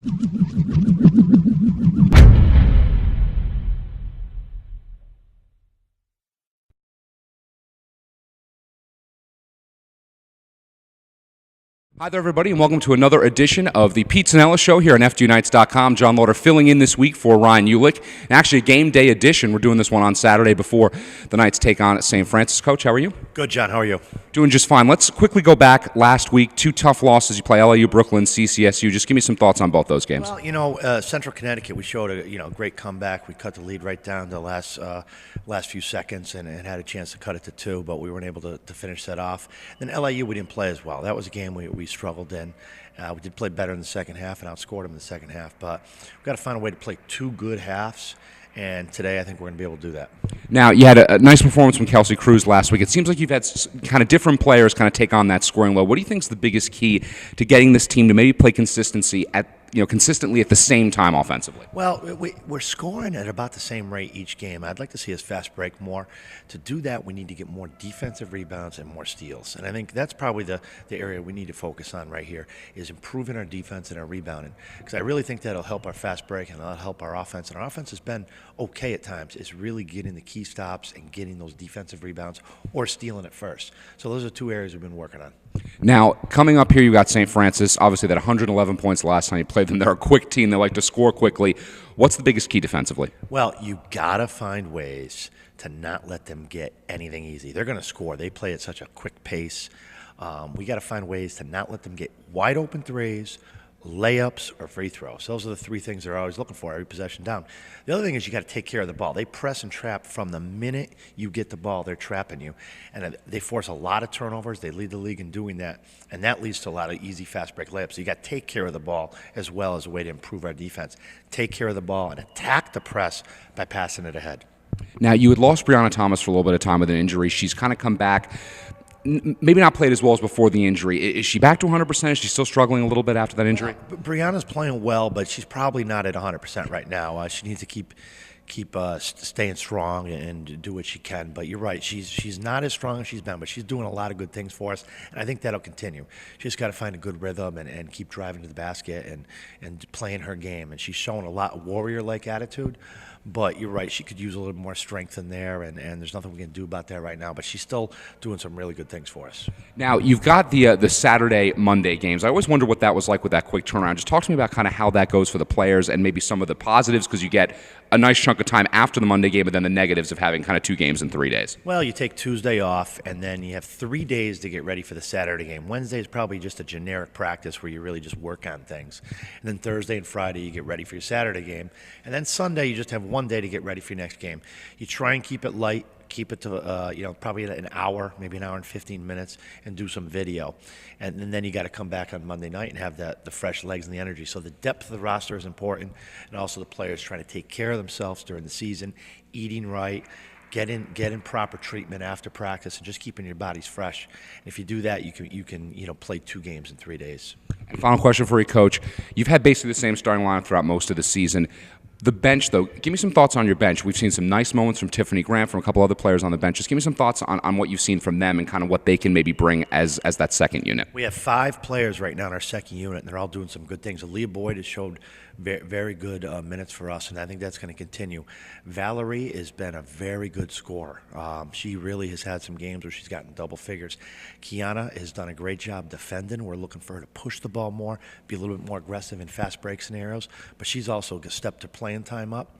Hi there, everybody, and welcome to another edition of the Pete Cinella Show here on FDUnites.com. Jon Lauder filling in this week for Ryan Ulick. And actually, a game day edition. We're doing this one on Saturday before the Knights take on St. Francis. Coach, how are you? Good, John. How are you? Doing just fine. Let's quickly go back last week. 2 tough losses. You play LIU, Brooklyn, CCSU. Just give me some thoughts on both those games. Well, Central Connecticut, we showed a great comeback. We cut the lead right down to the last few seconds and had a chance to cut it to 2, but we weren't able to finish that off. Then LIU, we didn't play as well. That was a game we struggled in. We did play better in the second half and outscored them in the second half, but we've got to find a way to play 2 good halves. And today, I think we're going to be able to do that. Now, you had a nice performance from Kelsey Cruz last week. It seems like you've had kind of different players kind of take on that scoring load. What do you think is the biggest key to getting this team to maybe play consistently at the same time offensively? Well, we're scoring at about the same rate each game. I'd like to see us fast break more. To do that, we need to get more defensive rebounds and more steals. And I think that's probably the area we need to focus on right here is improving our defense and our rebounding. Because I really think that'll help our fast break and that'll help our offense. And our offense has been okay at times. It's really getting the key stops and getting those defensive rebounds or stealing it first. So those are 2 areas we've been working on. Now, coming up here, you got St. Francis. Obviously, that 111 points last time you played them. They're a quick team. They like to score quickly. What's the biggest key defensively? Well, you got to find ways to not let them get anything easy. They're going to score. They play at such a quick pace. We got to find ways to not let them get wide open threes, layups, or free throws. Those are the 3 things they're always looking for every possession down. The other thing is you got to take care of the ball. They press and trap from the minute you get the ball. They're trapping you. And they force a lot of turnovers. They lead the league in doing that. And that leads to a lot of easy fast break layups. So you got to take care of the ball as well as a way to improve our defense. Take care of the ball and attack the press by passing it ahead. Now, you had lost Brianna Thomas for a little bit of time with an injury. She's kind of come back. Maybe not played as well as before the injury. Is she back to 100%? Is she still struggling a little bit after that injury? Brianna's playing well, but she's probably not at 100% right now. She needs to keep staying strong and do what she can. But you're right, she's not as strong as she's been, but she's doing a lot of good things for us, and I think that'll continue. She just got to find a good rhythm and keep driving to the basket and playing her game. And she's showing a lot of warrior-like attitude. But you're right, she could use a little more strength in there, and there's nothing we can do about that right now. But she's still doing some really good things for us. Now, you've got the Saturday, Monday games. I always wonder what that was like with that quick turnaround. Just talk to me about kind of how that goes for the players and maybe some of the positives, because you get a nice chunk of time after the Monday game, but then the negatives of having kind of 2 games in 3 days. Well, you take Tuesday off, and then you have 3 days to get ready for the Saturday game. Wednesday is probably just a generic practice where you really just work on things. And then Thursday and Friday, you get ready for your Saturday game. And then Sunday, you just have 1 day to get ready for your next game. You try and keep it light. Keep it to probably an hour, maybe an hour and 15 minutes, and do some video. And then you got to come back on Monday night and have the fresh legs and the energy. So the depth of the roster is important, and also the players trying to take care of themselves during the season, eating right, getting proper treatment after practice, and just keeping your bodies fresh. And if you do that, you can play 2 games in 3 days. And final question for you, Coach. You've had basically the same starting lineup throughout most of the season. The bench, though, give me some thoughts on your bench. We've seen some nice moments from Tiffany Grant, from a couple other players on the bench. Just give me some thoughts on what you've seen from them and kind of what they can maybe bring as that second unit. We have 5 players right now in our second unit, and they're all doing some good things. Aaliyah Boyd has showed very good minutes for us, and I think that's going to continue. Valerie has been a very good scorer. She really has had some games where she's gotten double figures. Kiana has done a great job defending. We're looking for her to push the ball more, be a little bit more aggressive in fast break scenarios, but she's also stepped her playing time up.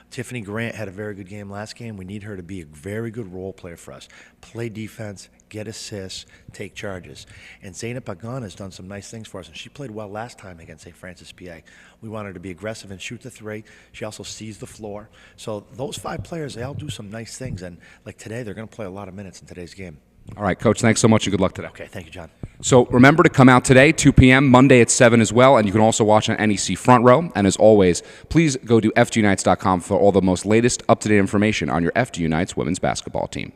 Tiffany Grant had a very good game last game. We need her to be a very good role player for us. Play defense, get assists, take charges. And Zainab Pagan has done some nice things for us, and she played well last time against St. Francis, PA. We want her to be aggressive and shoot the 3. She also sees the floor. So those 5 players, they all do some nice things. And like today, they're going to play a lot of minutes in today's game. All right, Coach, thanks so much and good luck today. Okay, thank you, John. So remember to come out today, 2 p.m., Monday at 7 as well, and you can also watch on NEC Front Row. And as always, please go to FDUnites.com for all the most latest up-to-date information on your FDU Knights women's basketball team.